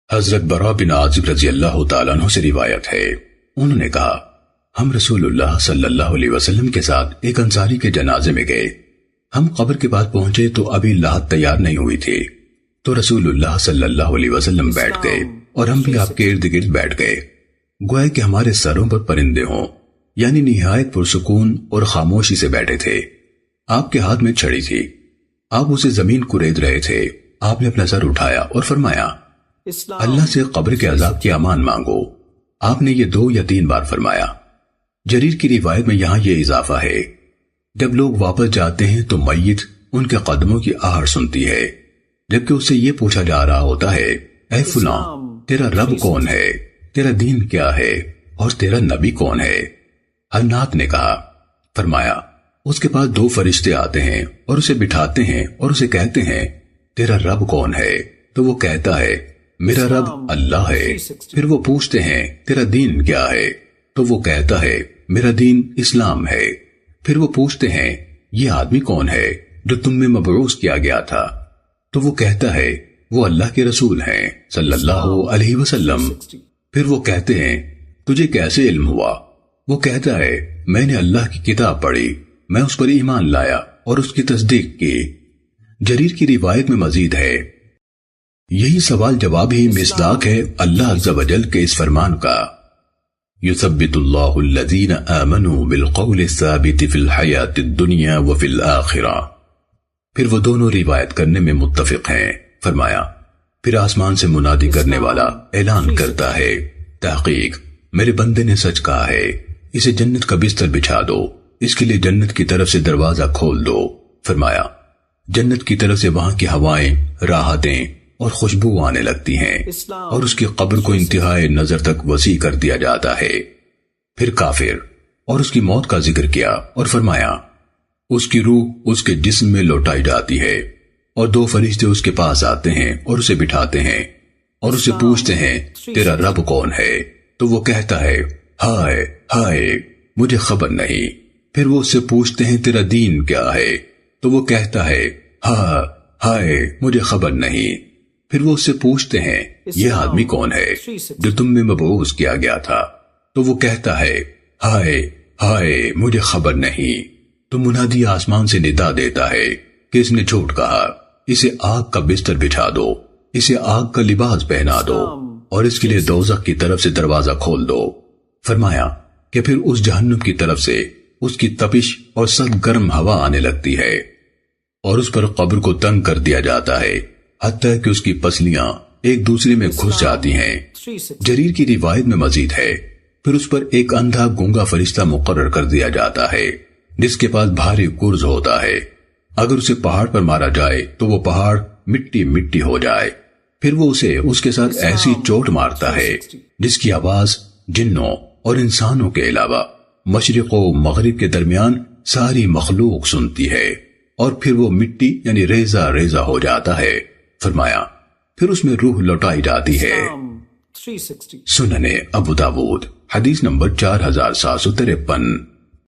حضرت برا بن عازب رضی اللہ تعالیٰ عنہ سے روایت ہے، انہوں نے کہا ہم رسول اللہ صلی اللہ علیہ وسلم کے ساتھ ایک انصاری کے جنازے میں گئے۔ ہم قبر کے پاس پہنچے تو ابھی لاحت تیار نہیں ہوئی تھی، تو رسول اللہ صلی اللہ علیہ وسلم بیٹھ گئے اور ہم بھی آپ کے ارد گرد بیٹھ گئے، گویا کہ ہمارے سروں پر پرندے ہوں، یعنی نہایت پرسکون اور خاموشی سے بیٹھے تھے۔ آپ کے ہاتھ میں چھڑی تھی، آپ اسے زمین کورید رہے تھے۔ آپ نے اپنا سر اٹھایا اور فرمایا اللہ سے قبر کے عذاب کی امان مانگو۔ آپ نے یہ 2 یا 3 بار فرمایا۔ جریر کی روایت میں یہاں یہ اضافہ ہے، جب لوگ واپس جاتے ہیں تو میت ان کے قدموں کی آہٹ سنتی ہے، جبکہ اس سے یہ پوچھا جا رہا ہوتا ہے اے فلاں تیرا رب کون ہے، تیرا دین کیا ہے اور تیرا نبی کون ہے؟ حنات نے کہا، فرمایا اس کے پاس 2 فرشتے آتے ہیں اور اسے بٹھاتے ہیں اور اسے کہتے ہیں تیرا رب کون ہے؟ تو وہ کہتا ہے میرا رب اللہ ہے۔ پھر وہ پوچھتے ہیں تیرا دین کیا ہے؟ تو وہ کہتا ہے میرا دین اسلام ہے۔ پھر وہ پوچھتے ہیں یہ آدمی کون ہے جو تم میں مبعوث کیا گیا تھا؟ تو وہ کہتا ہے وہ اللہ کے رسول ہیں صلی اللہ علیہ وسلم۔ پھر وہ کہتے ہیں تجھے کیسے علم ہوا؟ وہ کہتا ہے میں نے اللہ کی کتاب پڑھی، میں اس پر ایمان لایا اور اس کی تصدیق کی۔ جریر کی روایت میں مزید ہے یہی سوال جواب ہی مصداق ہے اللہ عز و جل کے اس فرمان کا یثبت اللہ الذین آمنوا بالقول الثابت فی الحیات الدنیا وفی الآخرہ۔ پھر وہ دونوں روایت کرنے میں متفق ہیں۔ فرمایا پھر آسمان سے منادی کرنے والا اعلان کرتا ہے تحقیق میرے بندے نے سچ کہا ہے، اسے جنت کا بستر بچھا دو، اس کے لیے جنت کی طرف سے دروازہ کھول دو۔ فرمایا جنت کی طرف سے وہاں کی ہوائیں، راحتیں اور خوشبو آنے لگتی ہیں اور اس کی قبر کو انتہائی نظر تک وسیع کر دیا جاتا ہے۔ پھر کافر اور اس کی موت کا ذکر کیا اور فرمایا اس کی روح اس کے جسم میں لوٹائی جاتی ہے اور 2 فرشتے اس کے پاس آتے ہیں اور اسے بٹھاتے ہیں اور اسے پوچھتے ہیں تیرا رب کون ہے؟ تو وہ کہتا ہے ہائے ہائے مجھے خبر نہیں۔ پھر وہ اس سے پوچھتے ہیں تیرا دین کیا ہے؟ تو وہ کہتا ہے ہاں ہائے مجھے خبر نہیں۔ پھر وہ اس سے پوچھتے ہیں یہ آدمی کون ہے جو تم میں مبعوث کیا گیا تھا؟ تو وہ کہتا ہے ہائے ہائے مجھے خبر نہیں۔ تو منادی آسمان سے ندا دیتا ہے کہ اس نے جھوٹ کہا، اسے آگ کا بستر بچھا دو، اسے آگ کا لباس پہنا دو اور اس کے لیے دوزخ کی طرف سے دروازہ کھول دو۔ فرمایا کہ پھر اس جہنم کی طرف سے اس کی تپش اور سخت گرم ہوا آنے لگتی ہے اور اس پر قبر کو تنگ کر دیا جاتا ہے حتیٰ کہ اس کی پسلیاں ایک دوسرے میں گھس جاتی ہیں۔ جریر کی روایت میں مزید ہے پھر اس پر ایک اندھا گونگا فرشتہ مقرر کر دیا جاتا ہے جس کے پاس بھاری گرز ہوتا ہے، اگر اسے پہاڑ پر مارا جائے تو وہ پہاڑ مٹی مٹی ہو جائے۔ پھر وہ اسے اس کے ساتھ ایسی چوٹ مارتا ہے جس کی آواز جنوں اور انسانوں کے علاوہ مشرق و مغرب کے درمیان ساری مخلوق سنتی ہے، اور پھر وہ مٹی یعنی ریزہ ریزہ ہو جاتا ہے۔ فرمایا پھر اس میں روح لوٹائی جاتی ہے۔ سنن ابو داود حدیث نمبر 4753۔